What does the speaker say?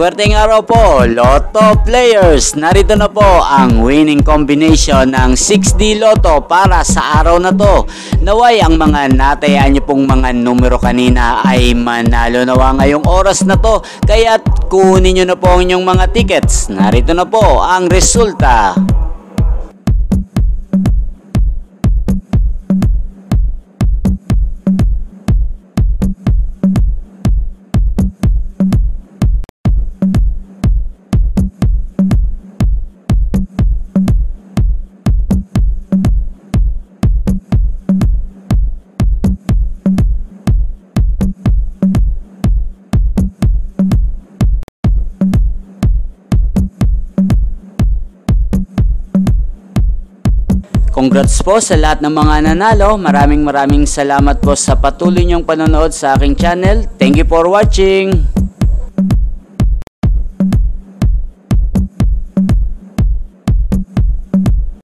Maswerteng araw po, Lotto players. Narito na po ang winning combination ng 6D Lotto para sa araw na to. Naway ang mga natayaan niyo pong mga numero kanina ay manalo nawa ngayong oras na to. Kaya kunin niyo na po ang inyong mga tickets. Narito na po ang resulta. Congrats po sa lahat ng mga nanalo. Maraming salamat po sa patuloy niyong panonood sa aking channel. Thank you for watching.